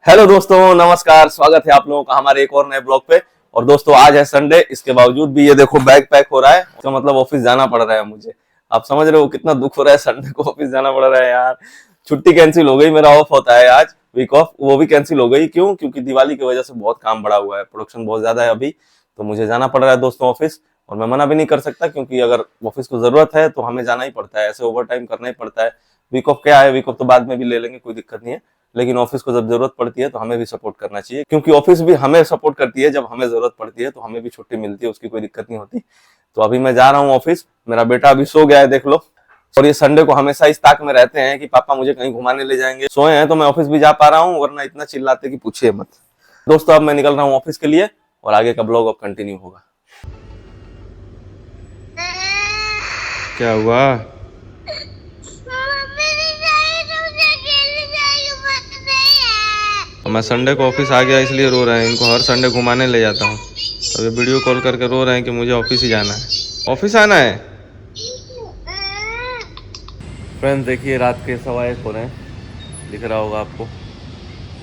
Hello दोस्तों, नमस्कार। स्वागत है आप लोगों का हमारे एक और नए ब्लॉग पे। और दोस्तों आज है संडे, इसके बावजूद भी ये देखो बैग पैक हो रहा है। तो मतलब ऑफिस जाना पड़ रहा है मुझे। आप समझ रहे हो कितना दुख हो रहा है, संडे को ऑफिस जाना पड़ रहा है यार। छुट्टी कैंसिल हो गई, मेरा ऑफ होता है आज, वीक ऑफ, वो भी कैंसिल हो गई। क्यों? क्योंकि दिवाली की वजह से बहुत काम बढ़ा हुआ है, प्रोडक्शन बहुत ज्यादा है अभी, तो मुझे जाना पड़ रहा है दोस्तों ऑफिस। और मैं मना भी नहीं कर सकता, क्योंकि अगर ऑफिस को जरूरत है तो हमें जाना ही पड़ता है, ऐसे ओवर टाइम करना ही पड़ता है। वीक ऑफ क्या है, वीक ऑफ तो बाद में भी ले लेंगे, कोई दिक्कत नहीं है। लेकिन ऑफिस को जब जरूरत पड़ती है तो हमें भी सपोर्ट करना चाहिए, क्योंकि ऑफिस भी हमें सपोर्ट करती है। जब हमें जरूरत पड़ती है तो हमें भी छुट्टी मिलती है, उसकी कोई दिक्कत नहीं होती। तो अभी मैं जा रहा हूँ ऑफिस। मेरा बेटा अभी सो गया है, देख लो। और ये संडे को हमेशा इस ताक में रहते हैं कि पापा मुझे कहीं घुमाने ले जाएंगे। सोए हैं तो मैं ऑफिस भी जा पा रहा हूँ, वरना इतना चिल्लाते कि पूछिए मत। दोस्तों अब मैं निकल रहा हूँ ऑफिस के लिए, और आगे का ब्लॉग अब कंटिन्यू होगा। क्या हुआ? मैं संडे को ऑफिस आ गया इसलिए रो रहे हैं। इनको हर संडे घुमाने ले जाता हूँ, अभी वीडियो कॉल करके रो रहे हैं कि मुझे ऑफिस ही जाना है, ऑफिस आना है। फ्रेंड्स देखिए, रात के 1:15 हो रहे हैं, दिख रहा होगा आपको।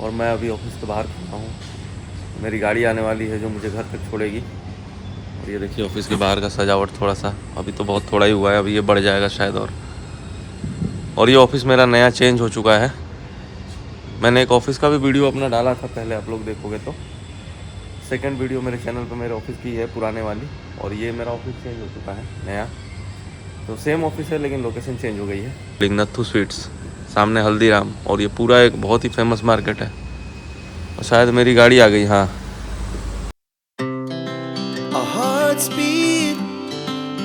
और मैं अभी ऑफिस के बाहर खड़ा हूँ। मेरी गाड़ी आने वाली है जो मुझे घर तक छोड़ेगी। और ये देखिए ऑफिस के बाहर का सजावट, थोड़ा सा, अभी तो बहुत थोड़ा ही हुआ है, अभी ये बढ़ जाएगा शायद। और ये ऑफिस मेरा नया चेंज हो चुका है। मैंने एक ऑफिस का भी वीडियो अपना डाला था पहले, आप लोग देखोगे तो। सेकंड वीडियो मेरे चैनल पे मेरे ऑफिस की है, पुराने वाली। और ये मेरा ऑफिस चेंज हो चुका है, नया। तो सेम ऑफिस है लेकिन लोकेशन चेंज हो गई है। नत्थू स्वीट्स, सामने हल्दीराम। और ये पूरा एक बहुत ही फेमस मार्केट है। और शायद मेरी गाड़ी आ गई। हाँ,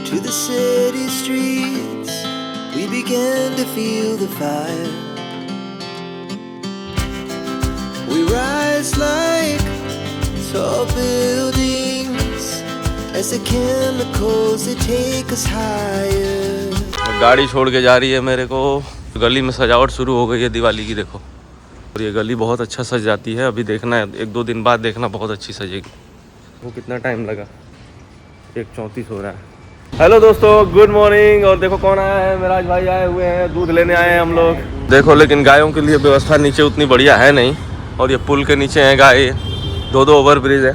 to the city streets we began to feel the fire. We rise like tall buildings as the chemicals they take us higher. गाड़ी छोड़ के जा रही है मेरे को। गली में सजावट शुरू हो गई है दिवाली की, देखो। और ये गली बहुत अच्छा सज जाती है। अभी देखना है, 1-2 दिन बाद देखना, बहुत अच्छी सजेगी। वो कितना टाइम लगा, 1:34 हो रहा है। हेलो दोस्तों, गुड मॉर्निंग। और देखो कौन आया है, मेराज भाई आए हुए हैं, दूध लेने आए हैं हम लोग। देखो, लेकिन गायों के लिए व्यवस्था नीचे उतनी बढ़िया है नहीं। और ये पुल के नीचे है गाय, 2 ओवर ब्रिज है।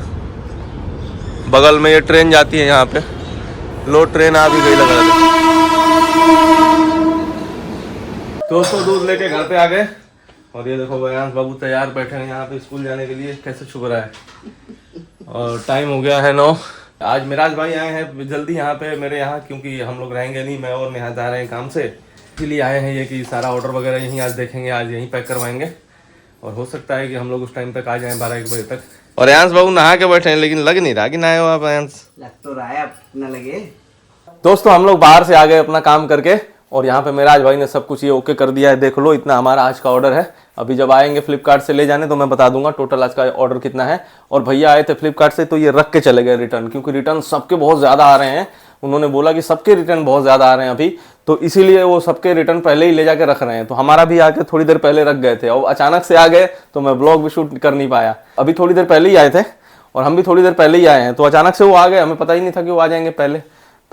बगल में ये ट्रेन जाती है, यहाँ पे लो ट्रेन आ भी गई लग रहा है। दोस्तों दूध लेके घर पे आ गए। और ये देखो बयान बाबू तैयार बैठे हैं यहाँ पे स्कूल जाने के लिए, कैसे छुप रहा है। और टाइम हो गया है 9। आज मेराज भाई आए हैं जल्दी यहाँ पे मेरे यहाँ, क्योंकि हम लोग रहेंगे नहीं, मैं और नेहा जा रहे हैं काम से। इसीलिए आए हैं ये कि सारा ऑर्डर वगैरह यहीं आज देखेंगे, आज यहीं पैक करवाएंगे। और हो सकता है कि हम लोग उस टाइम तक आ जाएं, 12-1 बजे तक। और यांश बाबू नहा के बैठे हैं, लेकिन लग नहीं रहा कि नहाए हो आप यांश। लग तो रहा है, अब ना लगे। दोस्तों हम लोग बाहर से आ गए अपना काम करके, और यहाँ पे मेराज भाई ने सब कुछ ये ओके कर दिया है। देख लो, इतना हमारा आज का ऑर्डर है। अभी जब आएंगे फ्लिपकार्ट से ले जाने तो मैं बता दूंगा टोटल आज का ऑर्डर कितना है। और भैया आए थे फ्लिपकार्ट से तो ये रख के चले गए रिटर्न, क्योंकि रिटर्न सबके बहुत ज़्यादा आ रहे हैं। उन्होंने बोला कि सबके रिटर्न बहुत ज़्यादा आ रहे हैं अभी, तो इसीलिए वो सबके रिटर्न पहले ही ले जाके रख रहे हैं। तो हमारा भी आके थोड़ी देर पहले रख गए थे, और अचानक से आ गए तो मैं ब्लॉग भी शूट कर नहीं पाया। अभी थोड़ी देर पहले ही आए थे, और हम भी थोड़ी देर पहले ही आए हैं, तो अचानक से वो आ गए, हमें पता ही नहीं था कि वो आ जाएंगे पहले।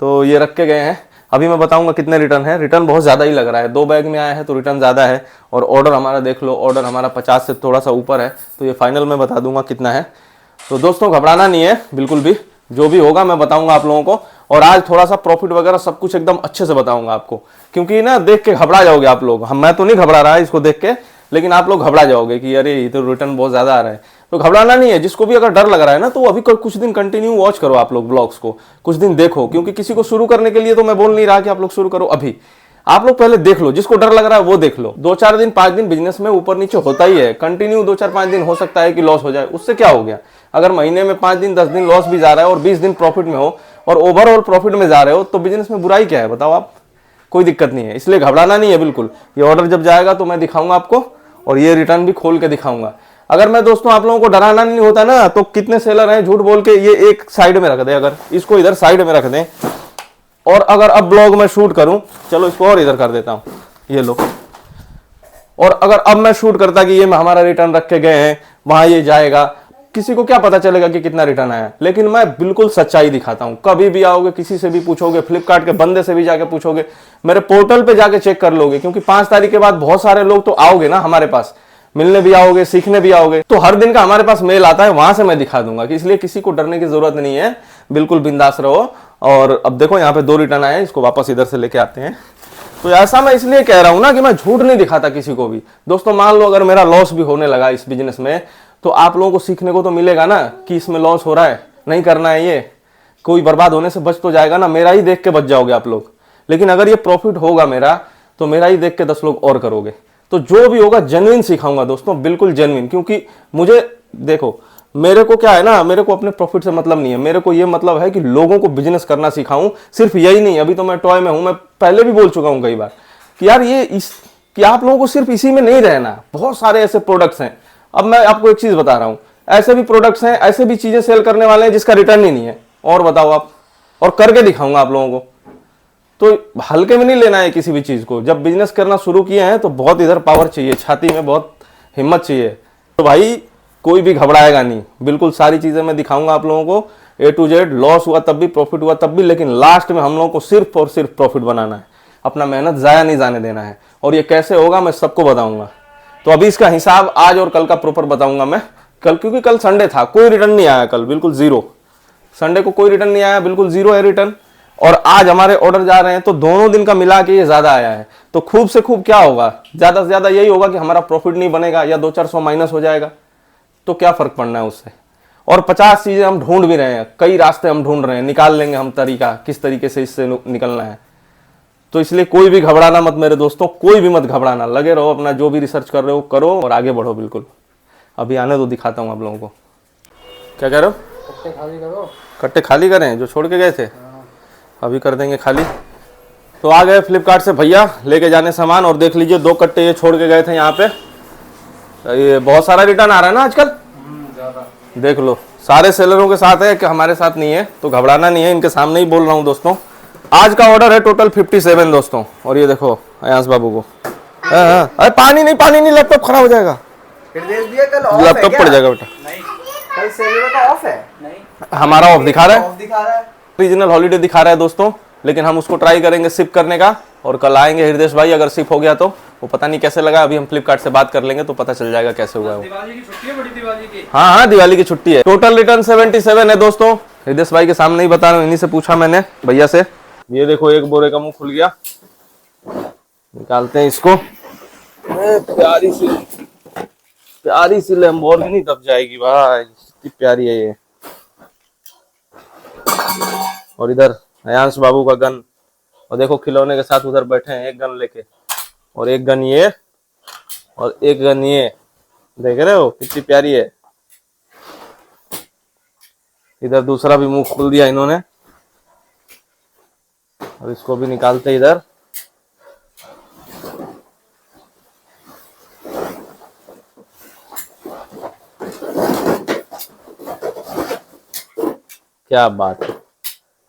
तो ये रख के गए हैं। अभी मैं बताऊंगा कितने रिटर्न है। रिटर्न बहुत ज़्यादा ही लग रहा है, 2 बैग में आया है तो रिटर्न ज़्यादा है। और ऑर्डर हमारा देख लो, ऑर्डर हमारा 50 से थोड़ा सा ऊपर है। तो ये फाइनल में बता दूंगा कितना है। तो दोस्तों घबराना नहीं है बिल्कुल भी, जो भी होगा मैं बताऊंगा आप लोगों को। और आज थोड़ा सा प्रॉफिट वगैरह सब कुछ एकदम अच्छे से बताऊंगा आपको, क्योंकि ना देख के घबरा जाओगे आप लोग। मैं तो नहीं घबरा रहा इसको देख के, लेकिन आप लोग घबरा जाओगे कि अरे ये तो रिटर्न बहुत ज़्यादा आ रहा है। तो घबराना नहीं है। जिसको भी अगर डर लग रहा है ना, तो अभी कुछ दिन कंटिन्यू वॉच करो आप लोग ब्लॉग्स को, कुछ दिन देखो। क्योंकि किसी को शुरू करने के लिए तो मैं बोल नहीं रहा कि आप लोग शुरू करो अभी। आप लोग पहले देख लो, जिसको डर लग रहा है वो देख लो। 2-4 दिन 5 दिन बिजनेस में ऊपर नीचे होता ही है कंटिन्यू। 2-4-5 दिन हो सकता है कि लॉस हो जाए, उससे क्या हो गया। अगर महीने में 5 दिन 10 दिन लॉस भी जा रहा है और 20 दिन प्रॉफिट में हो और ओवरऑल प्रॉफिट में जा रहे हो, तो बिजनेस में बुराई क्या है बताओ आप। कोई दिक्कत नहीं है, इसलिए घबराना नहीं है बिल्कुल। ये ऑर्डर जब जाएगा तो मैं दिखाऊंगा आपको, और ये रिटर्न भी खोल के दिखाऊंगा। अगर मैं दोस्तों आप लोगों को डराना नहीं होता ना, तो कितने सेलर हैं झूठ बोल के ये एक साइड में रख दें, अगर इसको इधर साइड में रख दें। और अगर अब ब्लॉग में शूट करूं, चलो इसको और इधर कर देता हूं, ये लो। और अगर अब मैं शूट करता कि ये हमारा रिटर्न रख के गए हैं, वहां ये जाएगा, किसी को क्या पता चलेगा कि कितना रिटर्न आया। लेकिन मैं बिल्कुल सच्चाई दिखाता हूं। कभी भी आओगे, किसी से भी पूछोगे, फ्लिपकार्ट के बंदे से भी जाके पूछोगे, मेरे पोर्टल पे जाके चेक कर लोगे। क्योंकि 5 तारीख के बाद बहुत सारे लोग तो आओगे ना हमारे पास। मिलने भी आओगे, सीखने भी आओगे, तो हर दिन का हमारे पास मेल आता है, वहां से मैं दिखा दूंगा कि इसलिए किसी को डरने की जरूरत नहीं है, बिल्कुल बिंदास रहो। और अब देखो यहाँ पे 2 रिटर्न आए, इसको वापस इधर से लेके आते हैं। तो ऐसा मैं इसलिए कह रहा हूं ना कि मैं झूठ नहीं दिखाता किसी को भी। दोस्तों मान लो अगर मेरा लॉस भी होने लगा इस बिजनेस में, तो आप लोगों को सीखने को तो मिलेगा ना कि इसमें लॉस हो रहा है, नहीं करना है, ये कोई बर्बाद होने से बच तो जाएगा ना, मेरा ही देख के बच जाओगे आप लोग। लेकिन अगर ये प्रॉफिट होगा मेरा, तो मेरा ही देख के 10 लोग और करोगे। तो जो भी होगा जेन्युइन सिखाऊंगा दोस्तों, बिल्कुल जेन्युइन, क्योंकि मुझे देखो, मेरे को क्या है ना, मेरे को अपने प्रॉफिट से मतलब नहीं है, मेरे को ये मतलब है कि लोगों को बिजनेस करना सिखाऊं। सिर्फ यही नहीं, अभी तो मैं टॉय में हूं, मैं पहले भी बोल चुका हूं कई बार कि यार कि आप लोगों को सिर्फ इसी में नहीं रहना, बहुत सारे ऐसे प्रोडक्ट्स हैं। अब मैं आपको एक चीज बता रहा हूं, ऐसे भी प्रोडक्ट्स हैं, ऐसे भी चीजें सेल करने वाले हैं जिसका रिटर्न ही नहीं है। और बताओ आप, और करके दिखाऊंगा आप लोगों को। तो हल्के में नहीं लेना है किसी भी चीज को। जब बिजनेस करना शुरू किए हैं तो बहुत इधर पावर चाहिए, छाती में बहुत हिम्मत चाहिए। तो भाई कोई भी घबराएगा नहीं, बिल्कुल सारी चीजें मैं दिखाऊंगा आप लोगों को, A to Z। लॉस हुआ तब भी, प्रॉफिट हुआ तब भी, लेकिन लास्ट में हम लोगों को सिर्फ और सिर्फ प्रॉफिट बनाना है, अपना मेहनत जाया नहीं जाने देना है। और ये कैसे होगा मैं सबको बताऊंगा। तो अभी इसका हिसाब आज और कल का प्रॉपर बताऊंगा मैं कल, क्योंकि कल संडे था, कोई रिटर्न नहीं आया कल, बिल्कुल जीरो। संडे को कोई रिटर्न नहीं आया, बिल्कुल जीरो है रिटर्न। और आज हमारे ऑर्डर जा रहे हैं, तो दोनों दिन का मिला के ये ज्यादा आया है। तो खूब से खूब क्या होगा, ज्यादा से ज्यादा यही होगा कि हमारा प्रॉफिट नहीं बनेगा या 200-400 माइनस हो जाएगा, तो क्या फर्क पड़ना है उससे। और 50 चीजें हम ढूंढ भी रहे हैं, कई रास्ते हम ढूंढ रहे हैं, निकाल लेंगे हम तरीका, किस तरीके से इससे निकलना है। तो इसलिए कोई भी घबराना मत मेरे दोस्तों, कोई भी मत घबराना, लगे रहो, अपना जो भी रिसर्च कर रहे हो करो और आगे बढ़ो बिल्कुल। अभी आने तो दिखाता हूँ आप लोगों को। क्या कह रहे हो? कट्टे खाली करो। कट्टे खाली करें जो छोड़ के गए थे, अभी कर देंगे खाली। तो आ गए फ्लिपकार्ट से भैया लेके जाने सामान, और देख लीजिए 2 कट्टे ये छोड़ के गए थे यहाँ पे। ये बहुत सारा रिटर्न आ रहा है ना आजकल, देख लो, सारे सेलरों के साथ है कि हमारे साथ नहीं है, तो घबराना नहीं है, इनके सामने ही बोल रहा हूँ दोस्तों। आज का ऑर्डर है टोटल 57 दोस्तों। और ये देखो अयांश बाबू को, अरे पानी नहीं, लैपटॉप खराब हो जाएगा, लैपटॉप पड़ जाएगा बेटा। कल सेलर का ऑफ है? नहीं, हमारा ऑफ दिखा रहा है, ऑफ दिखा रहा है। रीजनल हॉलीडे दिखा रहा है दोस्तों, लेकिन हम उसको ट्राई करेंगे शिप करने का। और कल आएंगे हृदय भाई, अगर शिप हो गया तो वो पता नहीं कैसे लगा, अभी हम फ्लिपकार्ट से बात कर लेंगे तो पता चल जाएगा कैसे हुआ है वो। दिवाली की छुट्टी है, बड़ी दिवाली की। हाँ, दिवाली की छुट्टी है। टोटल रिटर्न 77 है दोस्तों, हृदय भाई के सामने ही बता रहा हूँ, इन्हीं से पूछा मैंने भैया से। ये देखो एक बोरे का मुंह खुल गया, निकालते हैं इसको। प्यारी सी लैम्बोर्गिनी दब जाएगी भाई, कितनी प्यारी है ये। और इधर अयांश बाबू का गन, और देखो खिलौने के साथ उधर बैठे हैं, एक गन लेके, और एक गन ये, और एक गन ये, देख रहे हो कितनी प्यारी है। इधर दूसरा भी मुंह खोल दिया इन्होंने, और इसको भी निकालते इधर। क्या बात है।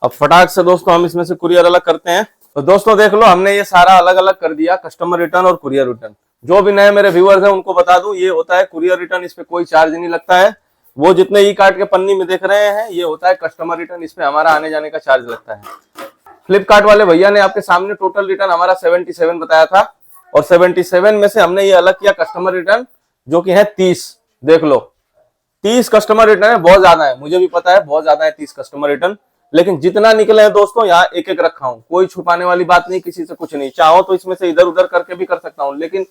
अब फटाक से दोस्तों हम इसमें से कुरियर अलग करते हैं। तो दोस्तों देख लो, हमने ये सारा अलग अलग कर दिया, कस्टमर रिटर्न और कुरियर रिटर्न। जो भी नए मेरे व्यूअर्स हैं उनको बता दूं, ये होता है कुरियर रिटर्न, इस पे कोई चार्ज नहीं लगता है। वो जितने ई कार्ड के पन्नी में देख रहे हैं, ये होता है कस्टमर रिटर्न, इसमें हमारा आने जाने का चार्ज लगता है। फ्लिपकार्ट वाले भैया ने आपके सामने टोटल रिटर्न हमारा 77 बताया था, और 77 में से हमने ये अलग किया कस्टमर रिटर्न, जो कि है 30। देख लो 30 कस्टमर रिटर्न है, बहुत ज्यादा है, मुझे भी पता है बहुत ज्यादा है 30 कस्टमर रिटर्न, लेकिन जितना निकले हैं दोस्तों यहाँ एक एक रखा हूं, कोई छुपाने वाली बात नहीं, किसी से कुछ नहीं। चाहो तो इसमें से इधर उधर करके भी कर सकता हूं, लेकिन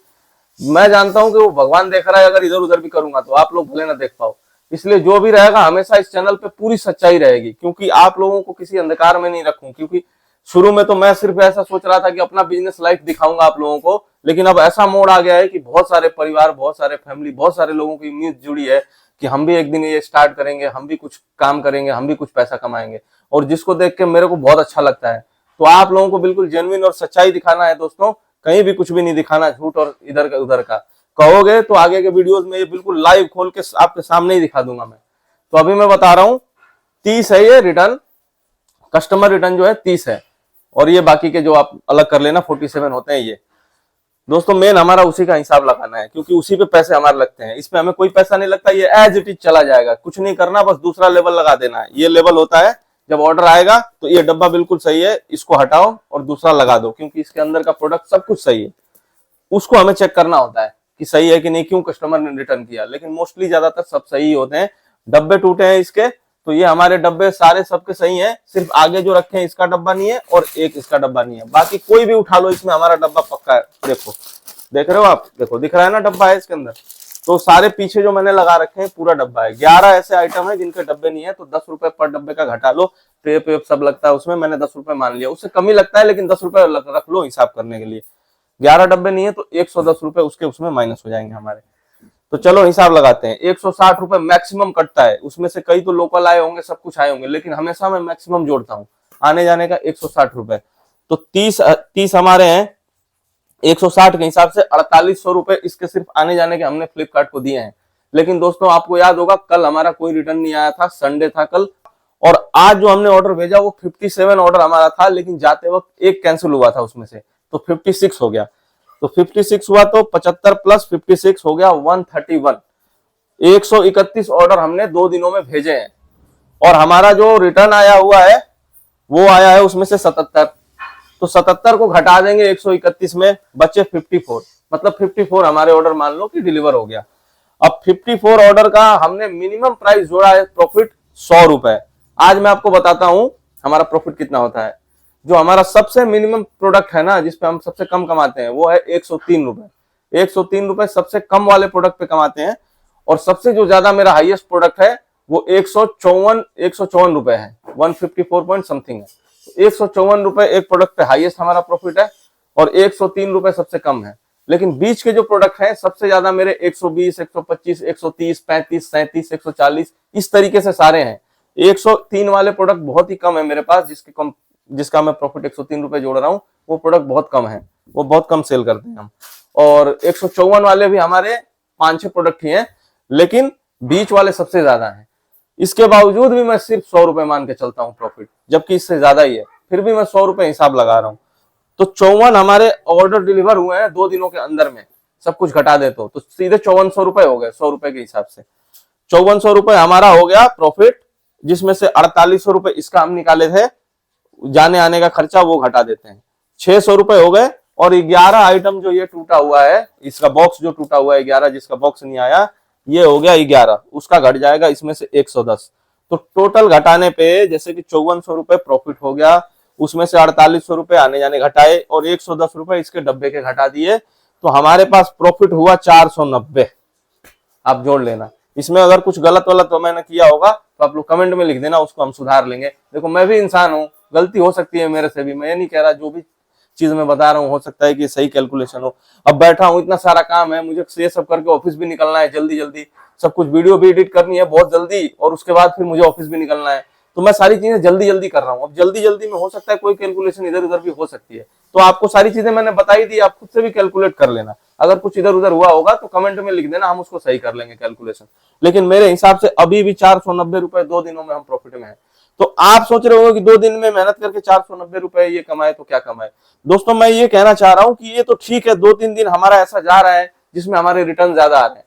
मैं जानता हूं कि वो भगवान देख रहा है, अगर इधर उधर भी करूंगा तो आप लोग भले ना देख पाओ। इसलिए जो भी रहेगा हमेशा इस चैनल पे पूरी सच्चाई रहेगी, क्योंकि आप लोगों को किसी अंधकार में नहीं रखूं। क्योंकि शुरू में तो मैं सिर्फ ऐसा सोच रहा था कि अपना बिजनेस लाइफ दिखाऊंगा आप लोगों को, लेकिन अब ऐसा मोड़ आ गया है कि बहुत सारे परिवार, बहुत सारे फैमिली, बहुत सारे लोगों की उम्मीद जुड़ी है कि हम भी एक दिन ये स्टार्ट करेंगे, हम भी कुछ काम करेंगे, हम भी कुछ पैसा कमाएंगे, और जिसको देख के मेरे को बहुत अच्छा लगता है। तो आप लोगों को बिल्कुल जेन्युइन और सच्चाई दिखाना है दोस्तों, कहीं भी कुछ भी नहीं दिखाना झूठ और इधर का उधर का। कहोगे तो आगे के वीडियोस में ये बिल्कुल लाइव खोल के आपके सामने ही दिखा दूंगा मैं। तो अभी मैं बता रहा हूँ 30 है ये रिटर्न, कस्टमर रिटर्न जो है 30 है, और ये बाकी के जो आप अलग कर लेना 47 होते हैं ये। दोस्तों मेन हमारा उसी का हिसाब लगाना है, क्योंकि उसी पे पैसे हमारे लगते हैं, इसमें हमें कोई पैसा नहीं लगता, ये एज इट इज चला जाएगा, कुछ नहीं करना, बस दूसरा लेवल लगा देना है। ये लेवल होता है जब ऑर्डर आएगा तो ये डब्बा बिल्कुल सही है, इसको हटाओ और दूसरा लगा दो, क्योंकि इसके अंदर का प्रोडक्ट सब कुछ सही है, उसको हमें चेक करना होता है। कि सही है कि नहीं, क्यों कस्टमर ने रिटर्न किया, लेकिन मोस्टली ज्यादातर सब सही होते हैं। डब्बे टूटे हैं इसके, तो ये हमारे डब्बे सारे सबके सही हैं, सिर्फ आगे जो रखे हैं इसका डब्बा नहीं है और एक इसका डब्बा नहीं है, बाकी कोई भी उठा लो इसमें हमारा डब्बा पक्का है। देखो, देख रहे हो आप, देखो दिख रहा है ना डब्बा है इसके अंदर। तो सारे पीछे जो मैंने लगा रखे हैं पूरा डब्बा है। 11 ऐसे आइटम है जिनके डब्बे नहीं है, तो 10 रुपए पर डब्बे का घटा लो, टेप वेप सब लगता है उसमें, मैंने 10 रुपए मान लिया, उससे कम ही लगता है लेकिन 10 रुपए रख लो हिसाब करने के लिए। 11 डब्बे नहीं है तो 110 रुपए उसके उसमें माइनस हो जाएंगे हमारे। तो चलो हिसाब लगाते हैं। 160 रुपए मैक्सिमम कटता है, उसमें से कई तो लोकल आए होंगे, सब कुछ आए होंगे, लेकिन हमेशा मैं मैक्सिमम जोड़ता हूँ आने जाने का 160 रुपए। तो 30 हमारे हैं, 160 के हिसाब से 4800 रुपए इसके सिर्फ आने जाने के हमने फ्लिपकार्ट को दिए हैं। लेकिन दोस्तों आपको याद होगा कल हमारा कोई रिटर्न नहीं आया था, संडे था कल, और आज जो हमने ऑर्डर भेजा वो 57 ऑर्डर हमारा था, लेकिन जाते वक्त एक कैंसिल हुआ था उसमें से, तो 56 हो गया। तो 56 हुआ तो 75 प्लस 56 हो गया 131। 131 ऑर्डर हमने 2 दिनों में भेजे हैं, और हमारा जो रिटर्न आया हुआ है वो आया है उसमें से 77। तो 77 को घटा देंगे 131 में, बचे 54, मतलब 54 हमारे ऑर्डर मान लो कि डिलीवर हो गया। अब 54 ऑर्डर का हमने मिनिमम प्राइस जोड़ा है प्रॉफिट 100 रुपए। आज मैं आपको बताता हूं हमारा प्रॉफिट कितना होता है। जो हमारा सबसे मिनिमम प्रोडक्ट है ना, जिसपे हम सबसे कम कमाते हैं, वो है 103 रुपए। 103 रुपए सबसे कम वाले प्रोडक्ट पे कमाते हैं, और सबसे जो ज्यादा मेरा हाईएस्ट प्रोडक्ट है वो 154 रुपए है, 154 पॉइंट समथिंग है। 154 रुपए एक प्रोडक्ट पे हाईएस्ट हमारा प्रॉफिट है, और 103 रुपए सबसे कम है। लेकिन बीच के जो प्रोडक्ट हैं सबसे ज्यादा मेरे 120, 125, 130, 35, 37, 140 इस तरीके से सारे हैं। 103 वाले प्रोडक्ट बहुत ही कम है मेरे पास, जिसका मैं प्रॉफिट 103 रुपए जोड़ रहा हूँ, वो प्रोडक्ट बहुत कम है, वो बहुत कम सेल करते हैं हम। और 154 वाले भी हमारे 5-6 प्रोडक्ट ही हैं, लेकिन बीच वाले सबसे ज्यादा हैं। इसके बावजूद भी मैं सिर्फ 100 रुपए मान के चलता हूँ प्रॉफिट, जबकि इससे ज्यादा ही है, फिर भी मैं 100 रुपए हिसाब लगा रहा हूँ। तो 54 हमारे ऑर्डर डिलीवर हुए हैं 2 दिनों के अंदर में, सब कुछ घटा दे तो सीधे 5400 रुपए हो गए 100 रुपए के हिसाब से। 5400 रुपए हमारा हो गया प्रॉफिट, जिसमें से 4800 रुपए इसका हम निकाले थे, जाने आने का खर्चा वो घटा देते हैं, 600 रुपए हो गए। और 11 आइटम जो ये टूटा हुआ है, इसका बॉक्स जो टूटा हुआ है 11, जिसका बॉक्स नहीं आया, ये हो गया 11, उसका घट जाएगा इसमें से 110। तो टोटल घटाने पे जैसे कि 5400 रुपए प्रॉफिट हो गया, उसमें से 4800 रुपए आने जाने घटाए और 110 रुपए इसके डब्बे के घटा दिए, तो हमारे पास प्रॉफिट हुआ 490। आप जोड़ लेना। इसमें अगर कुछ गलत वलत तो मैंने किया होगा तो आप लोग कमेंट में लिख देना, उसको हम सुधार लेंगे। देखो मैं भी इंसान हूँ, गलती हो सकती है मेरे से भी, मैं ये नहीं कह रहा जो भी चीज मैं बता रहा हूँ हो सकता है कि सही कैलकुलेशन हो। अब बैठा हूँ, इतना सारा काम है मुझे, ये सब करके ऑफिस भी निकलना है जल्दी जल्दी, सब कुछ वीडियो भी एडिट करनी है बहुत जल्दी, और उसके बाद फिर मुझे ऑफिस भी निकलना है, तो मैं सारी चीजें जल्दी जल्दी कर रहा हूँ। अब जल्दी जल्दी में हो सकता है कोई कैलकुलेशन इधर उधर भी हो सकती है, तो आपको सारी चीजें मैंने बताई दी, आप खुद से भी कैलकुलेट कर लेना। अगर कुछ इधर उधर हुआ होगा तो कमेंट में लिख देना, हम उसको सही कर लेंगे कैलकुलेशन। लेकिन मेरे हिसाब से अभी भी 490 रुपए 2 दिनों में हम प्रॉफिट में है। तो आप सोच रहे हो कि 2 दिन में मेहनत करके 490 रुपए ये कमाए तो क्या कमाए। दोस्तों मैं ये कहना चाह रहा हूं कि ये तो ठीक है, 2-3 दिन हमारा ऐसा जा रहा है जिसमें हमारे रिटर्न ज्यादा आ रहे हैं,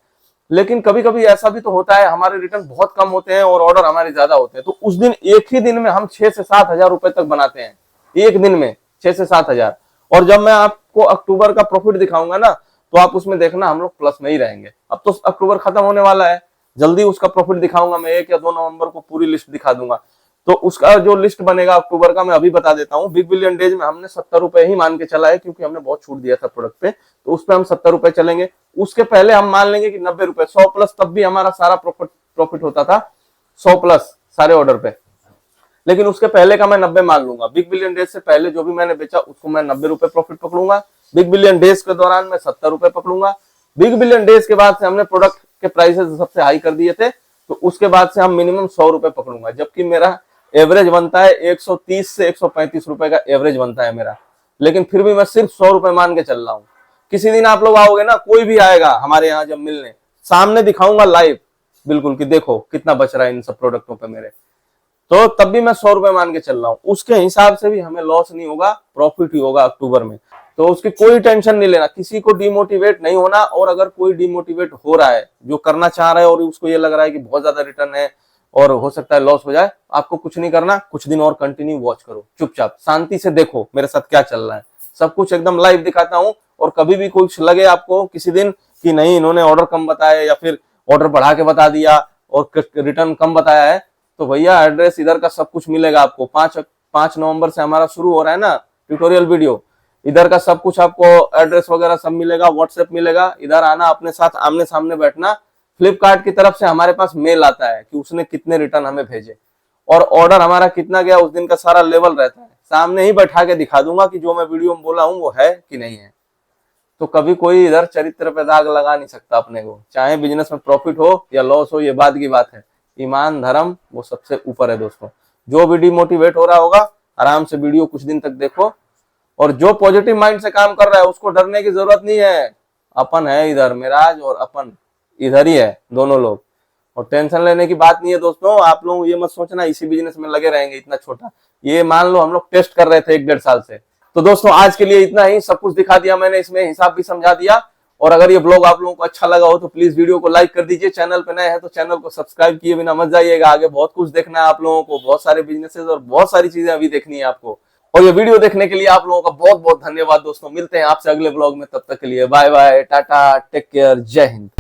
लेकिन कभी कभी ऐसा भी तो होता है हमारे रिटर्न बहुत कम होते हैं और ऑर्डर हमारे ज्यादा होते हैं, तो उस दिन एक ही दिन में हम 6 से 7 हजार रुपए तक बनाते हैं, एक दिन में 6 से 7 हजार। और जब मैं आपको अक्टूबर का प्रॉफिट दिखाऊंगा ना, तो आप उसमें देखना हम लोग प्लस में ही रहेंगे। अब तो अक्टूबर खत्म होने वाला है, जल्दी उसका प्रॉफिट दिखाऊंगा मैं, 1 या 2 नवंबर को पूरी लिस्ट दिखा दूंगा। तो उसका जो लिस्ट बनेगा अक्टूबर का मैं अभी बता देता हूँ। बिग बिलियन डेज में हमने 70 रुपए ही मान के चला है, क्योंकि हमने बहुत छूट दिया था प्रोडक्ट पे, तो उस पर हम 70 रुपए चलेंगे। उसके पहले हम मान लेंगे कि 90 रुपए, 100 प्लस, तब भी हमारा सारा प्रॉफिट होता था 100 प्लस सारे ऑर्डर पे, लेकिन उसके पहले का मैं 90 मान लूंगा। बिग बिलियन डेज से पहले जो भी मैंने बेचा उसको मैं 90 रुपए प्रॉफिट पकड़ूंगा। बिग बिलियन डेज के दौरान मैं 70 रुपए पकड़ूंगा। बिग बिलियन डेज के बाद से हमने प्रोडक्ट के प्राइसेस सबसे हाई कर दिए थे, तो उसके बाद से हम मिनिमम 100 रुपए पकड़ूंगा, जबकि मेरा एवरेज बनता है 130 से 135 रुपए का एवरेज बनता है मेरा, लेकिन फिर भी मैं सिर्फ 100 रुपए मान के चल रहा हूँ। किसी दिन आप लोग आओगे ना, कोई भी आएगा हमारे यहाँ जब मिलने, सामने दिखाऊंगा लाइव बिल्कुल कि देखो कितना बच रहा है इन सब प्रोडक्टों पे मेरे, तो तब भी मैं 100 रुपए मान के चल रहा हूँ। उसके हिसाब से भी हमें लॉस नहीं होगा, प्रॉफिट ही होगा अक्टूबर में, तो उसकी कोई टेंशन नहीं लेना, किसी को डिमोटिवेट नहीं होना। और अगर कोई डिमोटिवेट हो रहा है, जो करना चाह रहा है और उसको ये लग रहा है कि बहुत ज्यादा रिटर्न है और हो सकता है लॉस हो जाए, आपको कुछ नहीं करना, कुछ दिन और कंटिन्यू वॉच करो, चुपचाप शांति से देखो मेरे साथ क्या चल रहा है, सब कुछ एकदम लाइव दिखाता हूँ। और कभी भी कुछ लगे आपको किसी दिन कि नहीं इन्होंने ऑर्डर कम बताया या फिर ऑर्डर बढ़ा के बता दिया और रिटर्न कम बताया है, तो भैया एड्रेस इधर का सब कुछ मिलेगा आपको। 5 नवंबर से हमारा शुरू हो रहा है ना ट्यूटोरियल वीडियो, इधर का सब कुछ आपको एड्रेस वगैरह सब मिलेगा, व्हाट्सएप मिलेगा, इधर आना, अपने साथ आमने सामने बैठना। फ्लिपकार्ट की तरफ से हमारे पास मेल आता है कि उसने कितने रिटर्न हमें भेजे और ऑर्डर हमारा कितना गया, उस दिन का सारा लेवल रहता है। सामने ही बैठा के दिखा दूंगा कि जो मैं वीडियो में बोला हूं वो है कि नहीं है। तो कभी कोई इधर चरित्र पे दाग लगा नहीं सकता अपने को, चाहे बिजनेस में प्रॉफिट हो या लॉस हो, ये बात की बात है। ईमान धर्म वो सबसे ऊपर है दोस्तों। जो भी डिमोटिवेट हो रहा होगा आराम से वीडियो कुछ दिन तक देखो, और जो पॉजिटिव माइंड से काम कर रहा है उसको डरने की जरूरत नहीं है। अपन है इधर, मिराज और अपन इधर ही है दोनों लोग, और टेंशन लेने की बात नहीं है दोस्तों। आप लोग ये मत सोचना इसी बिजनेस में लगे रहेंगे इतना छोटा, ये मान लो हम लोग टेस्ट कर रहे थे 1-1.5 साल से। तो दोस्तों आज के लिए इतना ही, सब कुछ दिखा दिया मैंने, इसमें हिसाब भी समझा दिया। और अगर ये ब्लॉग आप लोगों को अच्छा लगा हो तो प्लीज वीडियो को लाइक कर दीजिए, चैनल पे नए हैं तो चैनल को सब्सक्राइब किए बिना मत जाइएगा। आगे बहुत कुछ देखना है आप लोगों को, बहुत सारे बिजनेसेस और बहुत सारी चीजें अभी देखनी है आपको। और ये वीडियो देखने के लिए आप लोगों का बहुत बहुत धन्यवाद दोस्तों। मिलते हैं आपसे अगले ब्लॉग में, तब तक के लिए bye bye, tata, take care, जय हिंद।